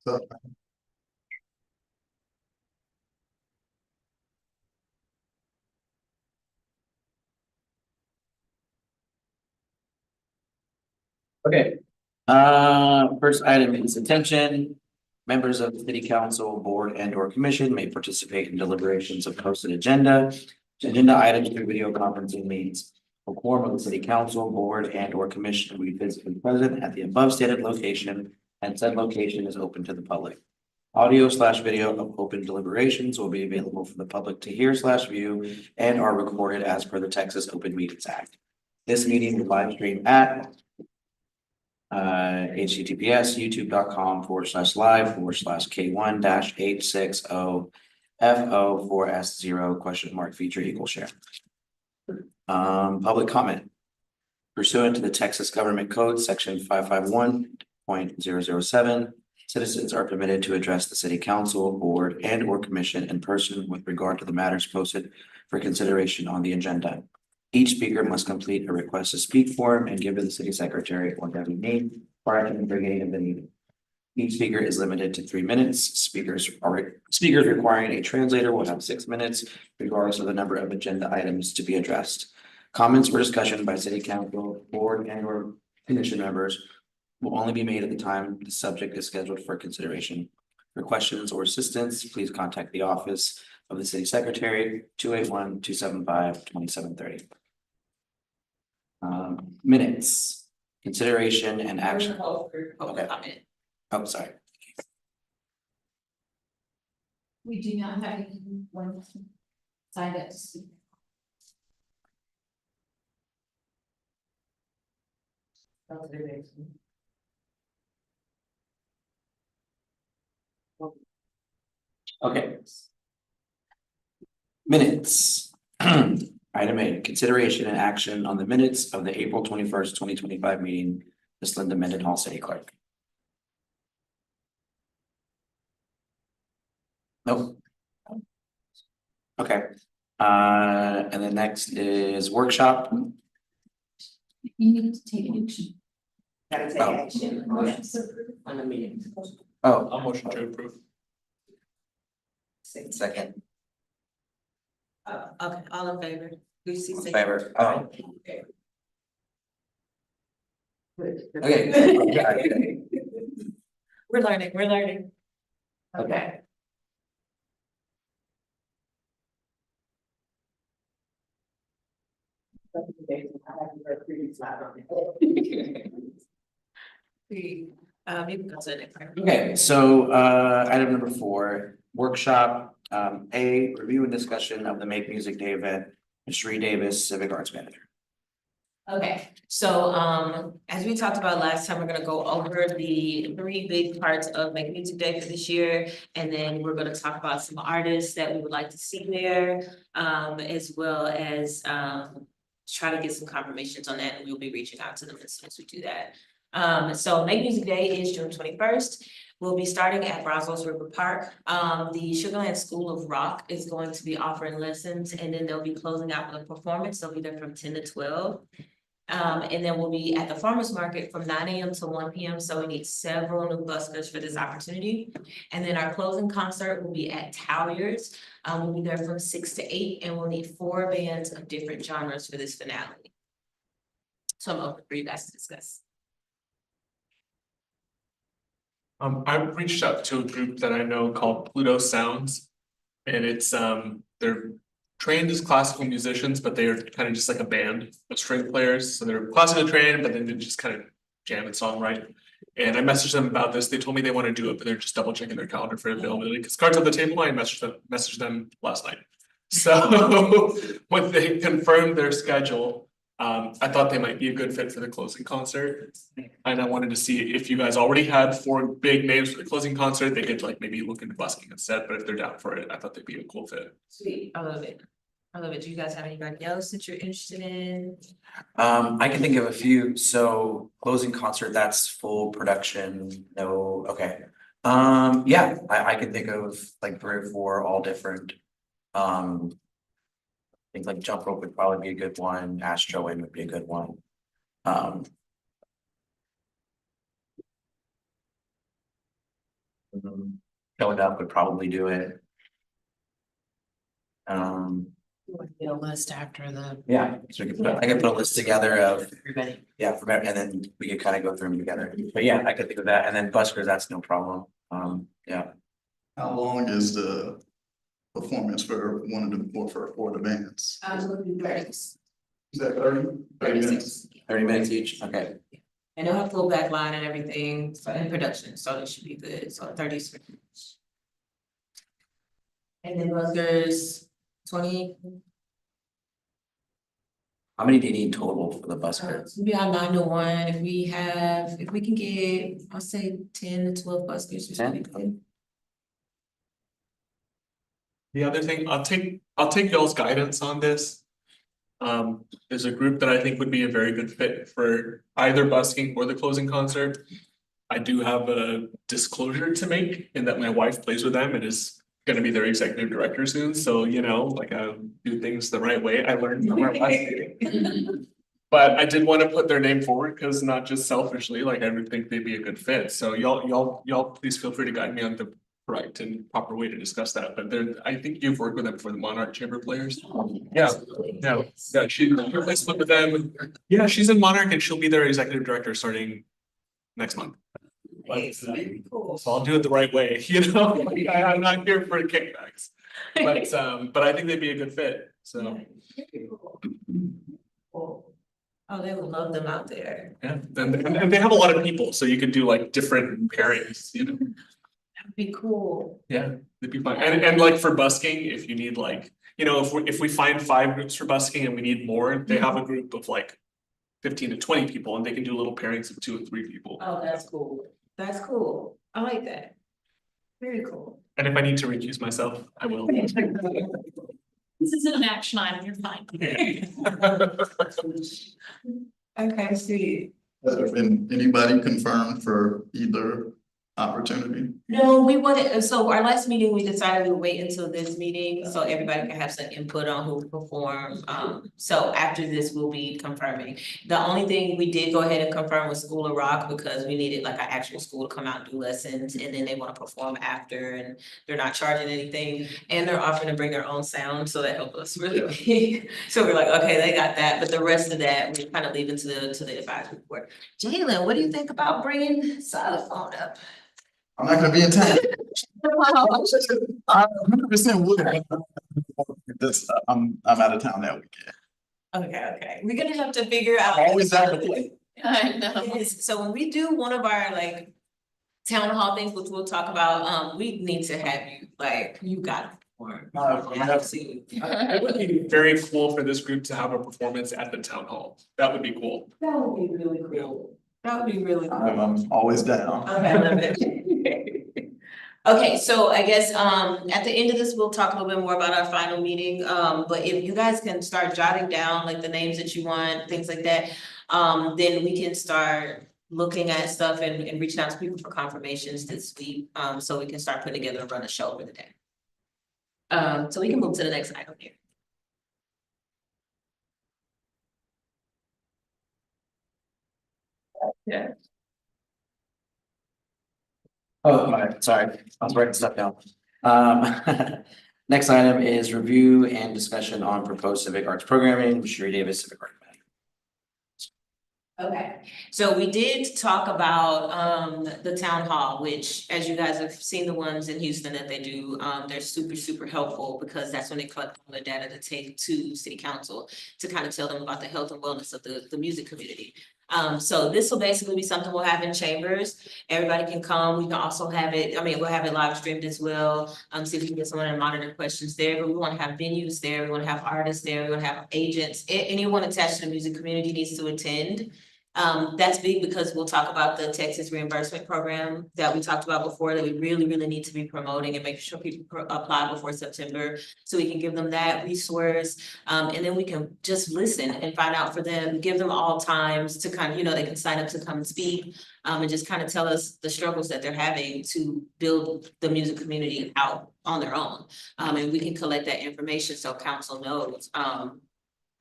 So, Okay, first item is attention. Members of the city council, board and or commission may participate in deliberations of posted agenda. Agenda items through video conferencing means. A quorum of the city council, board and or commission will be physically present at the above stated location, and said location is open to the public. Audio/video of open deliberations will be available for the public to hear/view and are recorded as per the Texas Open Meetings Act. This meeting will live stream at https youtube.com/live/K1-860FO4S0 feature =share. Public comment. Pursuant to the Texas Government Code, section 551.007, citizens are permitted to address the city council, board and or commission in person with regard to the matters posted for consideration on the agenda. Each speaker must complete a request to speak form and give to the city secretary or designee prior to the beginning of the meeting. Each speaker is limited to 3 minutes. Speakers requiring a translator will have 6 minutes, regardless of the number of agenda items to be addressed. Comments or discussion by city council, board and or commission members will only be made at the time the subject is scheduled for consideration. For questions or assistance, please contact the office of the city secretary, 281-275-2730. Minutes, consideration and action. Public comment. Oh, sorry. We do not have anyone signed up to speak. Okay. Minutes. Item A, consideration and action on the minutes of the April 21st, 2025 meeting. Ms. Linda Mendenhall, City Clerk. Nope. Okay. And then next is workshop. You need to take action. Gotta take Oh. action on the meeting. Oh, I'll motion to approve. second. Okay, all in favor? Lucy, say. Favor. Oh, okay. We're learning. Okay. You can go to the next part. Okay, so item number 4, workshop. A, review and discussion of the Make Music Day event, Ms. Sheree Davis, Civic Arts Manager. Okay, so as we talked about last time, we're gonna go over the 3 big parts of Make Music Day for this year. And then we're gonna talk about some artists that we would like to see there, as well as try to get some confirmations on that, and we'll be reaching out to them as soon as we do that. So Make Music Day is June 21st. We'll be starting at Brazos River Park. The Sugarland School of Rock is going to be offering lessons, and then they'll be closing out with a performance. They'll be there from 10 to 12. And then we'll be at the farmer's market from 9 AM to 1 PM. So we need several new buskers for this opportunity. And then our closing concert will be at Tawyers. We'll be there from 6 to 8, and we'll need 4 bands of different genres for this finale. So I'm open for you guys to discuss. I've reached out to a group that I know called Pluto Sounds. And it's they're trained as classical musicians, but they are kind of just like a band of string players. So they're classically trained, but then they just kind of jam and songwrite. And I messaged them about this. They told me they want to do it, but they're just double checking their calendar for availability. Because cards on the table, I messaged them last night. So when they confirmed their schedule, I thought they might be a good fit for the closing concert. And I wanted to see if you guys already had 4 big names for the closing concert, they could like maybe look into busking instead, but if they're down for it, I thought they'd be a cool fit. Sweet, I love it. Do you guys have anybody else that you're interested in? I can think of a few. So closing concert, that's full production. No, okay. Yeah, I can think of like 3 or 4 all different. I think like Jump Rope would probably be a good one. Astro In would be a good one. Showing up would probably do it. Get a list after the. Yeah, so I could put a list together of, Everybody. yeah, from, and then we could kind of go through them together. But yeah, I could think of that. And then buskers, that's no problem. Yeah. How long is the performance for one of the, for the bands? Absolutely, thirty. Is that 30 minutes? 30 minutes each, okay. And they'll have full back line and everything, so in production, so it should be good, so 30. And then buskers, 20, How many do you need total for the busker? maybe our 9 to 1, if we can get, I'll say 10 to 12 buskers. or something. The other thing, I'll take y'all's guidance on this. There's a group that I think would be a very good fit for either busking or the closing concert. I do have a disclosure to make in that my wife plays with them and is gonna be their executive director soon, so you know, like I do things the right way. I learned from our last meeting. But I did want to put their name forward, because not just selfishly, like I would think they'd be a good fit, so y'all please feel free to guide me on the correct and proper way to discuss that, but I think you've worked with them for the Monarch Chamber players. Yeah, yeah, she plays with them, yeah, she's in Monarch and she'll be their executive director starting next month. Very cool. So I'll do it the right way, you know, like, I'm not here for kickbacks, but I think they'd be a good fit, so. Oh, they would love them out there. Yeah, and they have a lot of people, so you could do like different pairings, you know, That'd be cool. yeah, they'd be fun, and like for busking, if you need like, you know, if we find 5 groups for busking and we need more, they have a group of like 15 to 20 people, and they can do little pairings of 2 and 3 people. Oh, that's cool. That's cool. I like that. Very cool. And if I need to recuse myself, I will. This isn't an action item, you're fine. Okay, sweet. Has there been anybody confirmed for either opportunity? No, we wanted, so our last meeting, we decided we would wait until this meeting, so everybody can have some input on who perform. So after this, we'll be confirming. The only thing we did go ahead and confirm was School of Rock, because we needed like an actual school to come out and do lessons, and then they wanna perform after, and they're not charging anything. And they're offering to bring their own sound, so that helped us really big. So we're like, okay, they got that, but the rest of that, we kind of leave it to the advisory board. Jalen, what do you think about bringing xylophone up? I'm not gonna be in town. I 100% would. I'm out of town that weekend. Okay, we're gonna have to figure out. I'm always out to play. I know. Yes, so when we do one of our like town hall things, which we'll talk about, we need to have you, like, you gotta perform. Absolutely. It would be very cool for this group to have a performance at the town hall. That would be cool. That would be really cool. That would be really cool. I'm always down. Okay, I love it. Okay, so I guess at the end of this, we'll talk a little bit more about our final meeting, but if you guys can start jotting down like the names that you want, things like that. Then we can start looking at stuff and reaching out to people for confirmations this week, so we can start putting together and run a show for the day. So we can move to the next item here. Yeah. Oh, sorry, I was writing stuff down. Next item is review and discussion on proposed civic arts programming, Sherry Davis, Civic Art Committee. Okay, so we did talk about the town hall, which, as you guys have seen the ones in Houston that they do, they're super helpful, because that's when they collect all the data to take to city council to kind of tell them about the health and wellness of the music community. So this will basically be something we'll have in chambers. Everybody can come. We can also have it, we'll have it live streamed as well. See if we can get someone to monitor questions there, but we want to have venues there. We want to have artists there. We want to have agents. Anyone attached to the music community needs to attend. That's big, because we'll talk about the Texas reimbursement program that we talked about before, that we really need to be promoting and making sure people apply before September, so we can give them that resource. And then we can just listen and find out for them, give them all times to kind of, they can sign up to come and speak, and just kind of tell us the struggles that they're having to build the music community out on their own. And we can collect that information so council knows.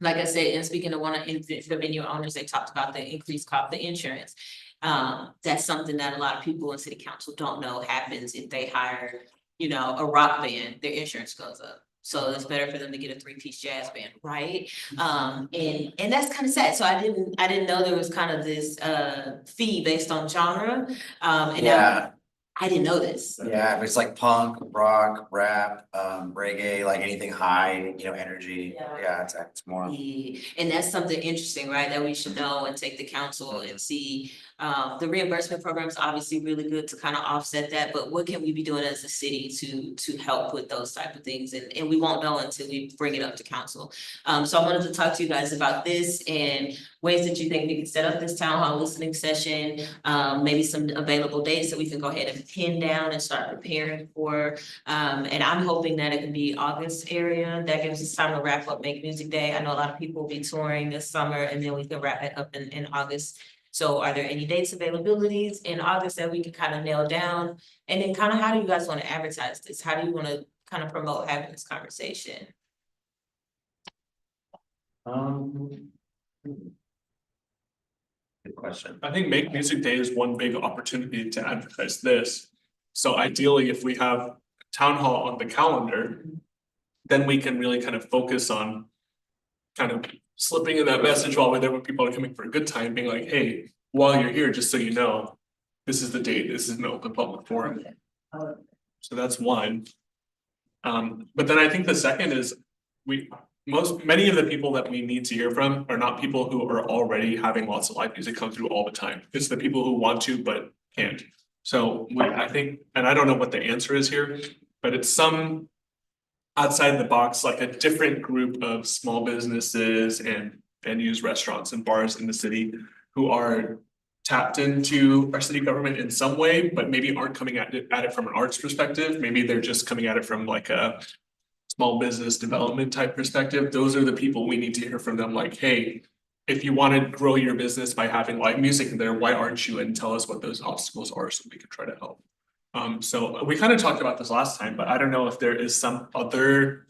Like I said, and speaking to one of the venue owners, they talked about the increased cost, the insurance. That's something that a lot of people in city council don't know happens if they hire, a rock band, their insurance goes up. So it's better for them to get a three-piece jazz band, right? And that's kind of sad. So I didn't know there was kind of this fee based on genre. And now Yeah, I didn't know this. yeah, it's like punk, rock, rap, reggae, like anything high, energy. Yeah, it's more. Yeah, and that's something interesting, right, that we should know and take the council and see. The reimbursement program is obviously really good to kind of offset that, but what can we be doing as a city to help with those type of things? And we won't know until we bring it up to council. So I wanted to talk to you guys about this and ways that you think we can set up this town hall listening session. Maybe some available dates that we can go ahead and pin down and start preparing for. And I'm hoping that it can be August area. That gives us time to wrap up Make Music Day. I know a lot of people will be touring this summer and then we can wrap it up in August. So are there any dates availabilities in August that we can kind of nail down? And then kind of how do you guys want to advertise this? How do you want to kind of promote having this conversation? Good question. I think Make Music Day is one big opportunity to advertise this. So ideally, if we have town hall on the calendar, then we can really kind of focus on kind of slipping in that message while we're there when people are coming for a good time, being like, hey, while you're here, just so you know, this is the date, this is an open public forum. So that's one. But then I think the second is many of the people that we need to hear from are not people who are already having lots of live music come through all the time. It's the people who want to but can't. So I think, and I don't know what the answer is here, but it's some outside the box, like a different group of small businesses and venues, restaurants and bars in the city who are tapped into our city government in some way, but maybe aren't coming at it from an arts perspective. Maybe they're just coming at it from like a small business development type perspective. Those are the people we need to hear from them, like, hey, if you want to grow your business by having live music there, why aren't you? And tell us what those obstacles are so we can try to help. So we kind of talked about this last time, but I don't know if there is some other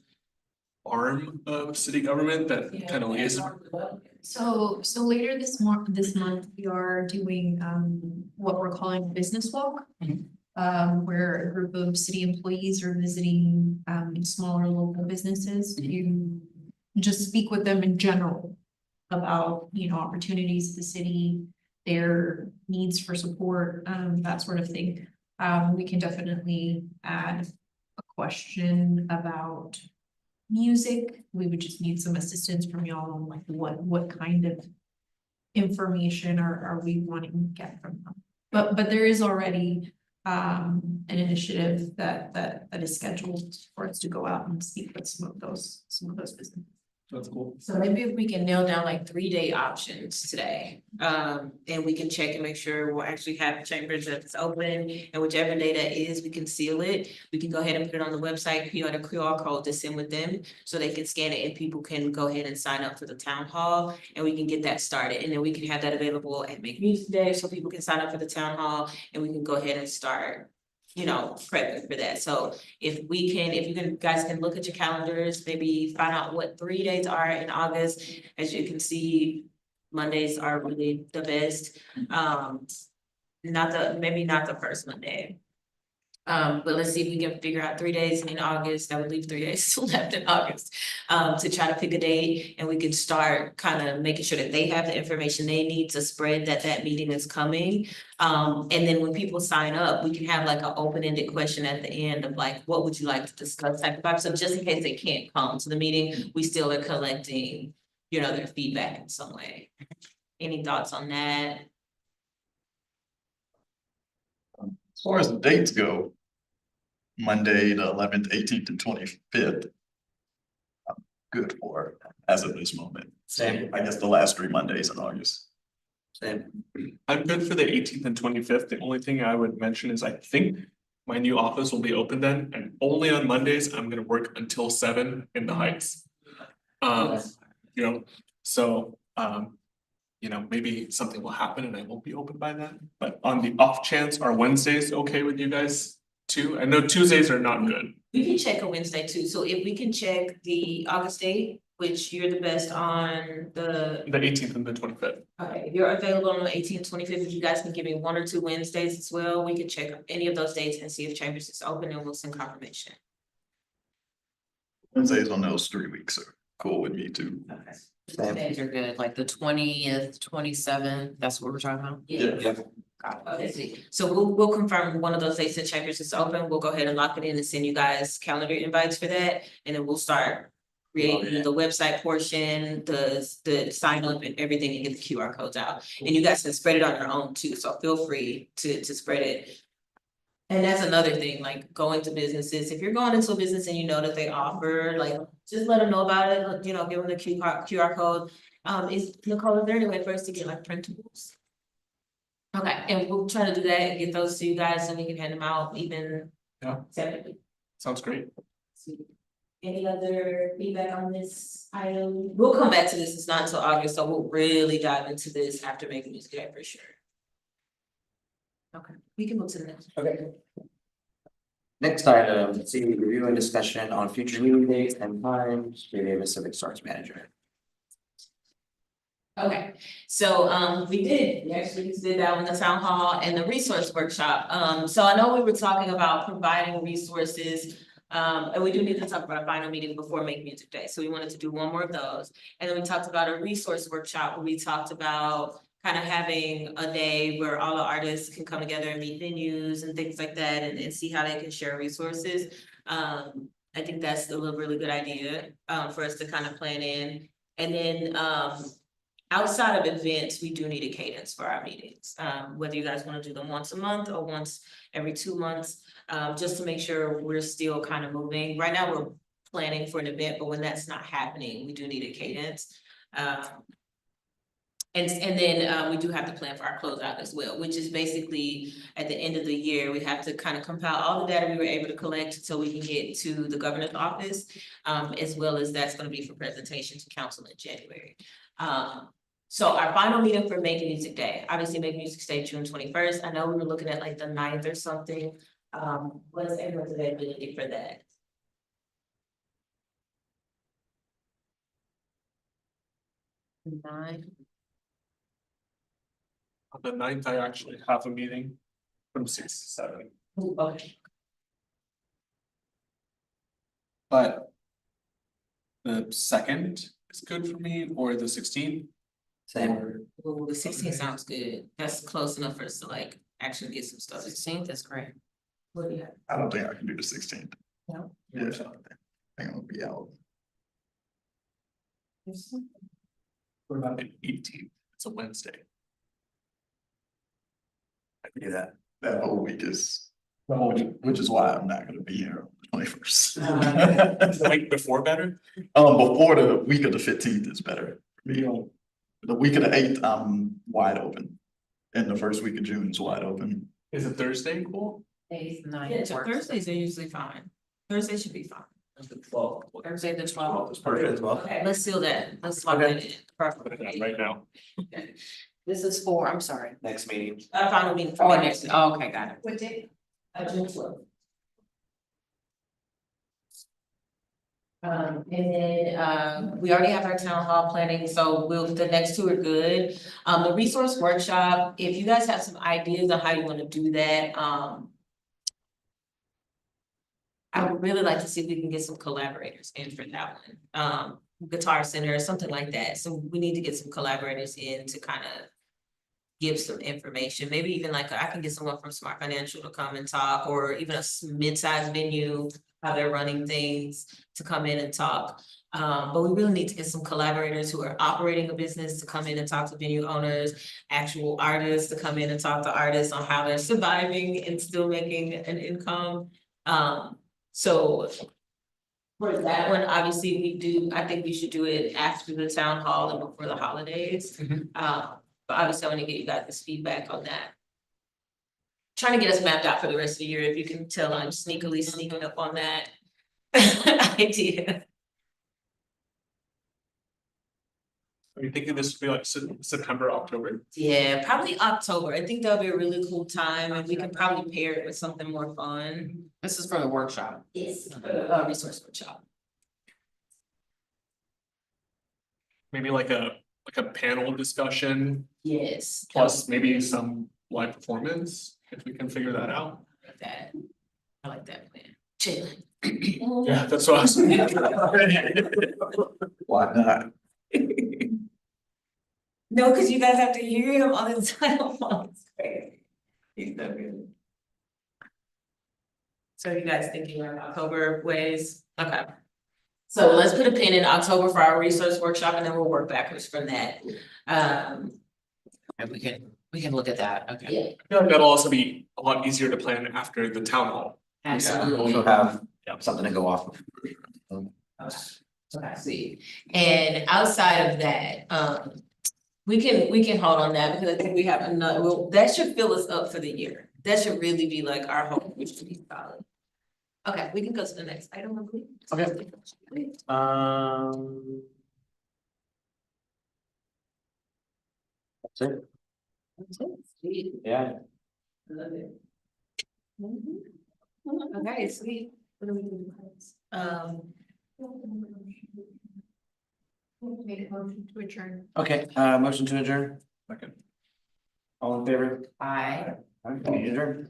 arm of city government that kind of liaisons. So later this month, we are doing what we're calling a business walk. Where a group of city employees are visiting smaller local businesses to just speak with them in general about, opportunities in the city, their needs for support, that sort of thing. We can definitely add a question about music. We would just need some assistance from y'all on like what kind of information are we wanting to get from them. But there is already an initiative that is scheduled for us to go out and speak with some of those businesses. That's cool. So maybe if we can nail down like 3-day options today, and we can check and make sure we'll actually have chambers that's open, and whichever day that is, we can seal it. We can go ahead and put it on the website, put a QR code to send with them so they can scan it and people can go ahead and sign up for the town hall and we can get that started. And then we can have that available at Make Music Day so people can sign up for the town hall and we can go ahead and start, prepping for that. So if you guys can look at your calendars, maybe find out what 3 days are in August. As you can see, Mondays are really the best. Maybe not the first Monday. But let's see if we can figure out 3 days in August. That would leave 3 days left in August. To try to pick a date and we can start kind of making sure that they have the information they need to spread that meeting is coming. And then when people sign up, we can have like an open-ended question at the end of like, what would you like to discuss type of vibe? So just in case they can't come to the meeting, we still are collecting, their feedback in some way. Any thoughts on that? As far as the dates go, Monday, the 11th, 18th, and 25th. I'm good for as of this moment. Same. I guess the last 3 Mondays in August. Same. I'm good for the 18th and 25th. The only thing I would mention is I think my new office will be open then, and only on Mondays, I'm gonna work until 7 in the Heights. Maybe something will happen and I won't be open by then, but on the off chance, are Wednesdays okay with you guys too? I know Tuesdays are not good. We can check a Wednesday too, so if we can check the August date, which you're the best on the, The 18th and the 25th. okay, if you're available on the 18th, 25th, if you guys can give me 1 or 2 Wednesdays as well, we can check any of those dates and see if Chambers is open and we'll send confirmation. Wednesdays on those 3 weeks are cool with me too. Okay. Same. Days are good, like the 20th, 27th, that's what we're talking about. Yeah. Yeah. Okay, see, so we'll confirm one of those dates that Chambers is open, we'll go ahead and lock it in and send you guys calendar invites for that, and then we'll start creating the website portion, the sign up and everything, and get the QR codes out. And you guys can spread it on your own too, so feel free to spread it. And that's another thing, like going to businesses, if you're going into a business and you know that they offer, like, just let them know about it, you know, give them the QR code. Is Nicole, is there any way for us to get like printables? Okay, and we'll try to do that and get those to you guys and we can hand them out even. Yeah. Separately. Sounds great. Any other feedback on this item? We'll come back to this, it's not until August, so we'll really dive into this after making music day for sure. Okay, we can move to the next. Okay. Next item, let's see, review and discussion on future meeting dates and times, Bay Davis Civic Arts Manager. Okay, so we actually did that in the town hall and the resource workshop. So I know we were talking about providing resources. And we do need to talk about a final meeting before Make Music Day, so we wanted to do one more of those. And then we talked about a resource workshop where we talked about kind of having a day where all the artists can come together and meet venues and things like that and see how they can share resources. I think that's a really good idea for us to kind of plan in. And then outside of events, we do need a cadence for our meetings. Whether you guys want to do them once a month or once every 2 months, just to make sure we're still kind of moving. Right now, we're planning for an event, but when that's not happening, we do need a cadence. And then we do have to plan for our closeout as well, which is basically at the end of the year, we have to kind of compile all the data we were able to collect so we can get to the governor's office, as well as that's going to be for presentation to council in January. So our final meeting for Make Music Day, obviously Make Music Day, June 21st. I know we were looking at like the 9th or something. What is everyone's availability for that? Nine. On the 9th, I actually have a meeting from 6 to 7. Okay, But the 2nd is good for me, or the 16th. Same. well, the 16th sounds good. That's close enough for us to like actually get some stuff. 16th is great. What do you have? I don't think I can do the 16th. No? Yeah, I don't think I'm gonna be out. What about the 18th? It's a Wednesday. I can do that. That whole week is, which is why I'm not gonna be here on the 21st. Is the week before better? Before the week of the 15th is better for me. The week of the 8th, I'm wide open. And the first week of June is wide open. Is it Thursday cool? 8th, Yeah, 9th so works. Thursdays are usually fine. Thursday should be fine. Thursday, the 12th. It's perfect as well. Okay, let's seal that. Let's lock that in. Put it down right now. This is for, I'm sorry. Next meeting. Our final meeting for Oh, May next, Music oh, okay, got it. What day? June 12th. And then, we already have our town hall planning, so the next 2 are good. The resource workshop, if you guys have some ideas on how you wanna do that, I would really like to see if we can get some collaborators in for that one. Guitar Center or something like that, so we need to get some collaborators in to kind of give some information, maybe even like, I can get someone from Smart Financial to come and talk, or even a mid-sized venue, how they're running things, to come in and talk. But we really need to get some collaborators who are operating a business to come in and talk to venue owners, actual artists to come in and talk to artists on how they're surviving and still making an income. So for that one, obviously I think we should do it after the town hall and before the holidays. But obviously I want to get you guys' feedback on that. Trying to get us mapped out for the rest of the year, if you can tell, I'm sneakily sneaking up on that idea. Are you thinking this would be like September, October? Yeah, probably October. I think that'll be a really cool time and we can probably pair it with something more fun. This is for the workshop. Yes. Resource workshop. maybe like a panel discussion Yes. plus maybe some live performance, if we can figure that out. That, I like that plan. Jalen. Yeah, that's what I was. Why not? No, cause you guys have to hear him all the time. It's crazy. He's so good. So you guys thinking around October ways? Okay. So let's put a pin in October for our resource workshop and then we'll work backwards from that. And we can look at that, okay. Yeah, I feel like that'll also be a lot easier to plan after the town hall. absolutely. Also have something to go off of. I see. And outside of that, we can hold on that because I think we have another, well, that should fill us up for the year. That should really be like our hope, which should be solid. Okay, we can go to the next item, I believe. Okay. That's it. Sweet. Yeah. Love it. Okay, sweet. What do we do? Made a motion to adjourn. Okay, motion to adjourn. Second. All in favor? Aye. All right, meeting adjourned.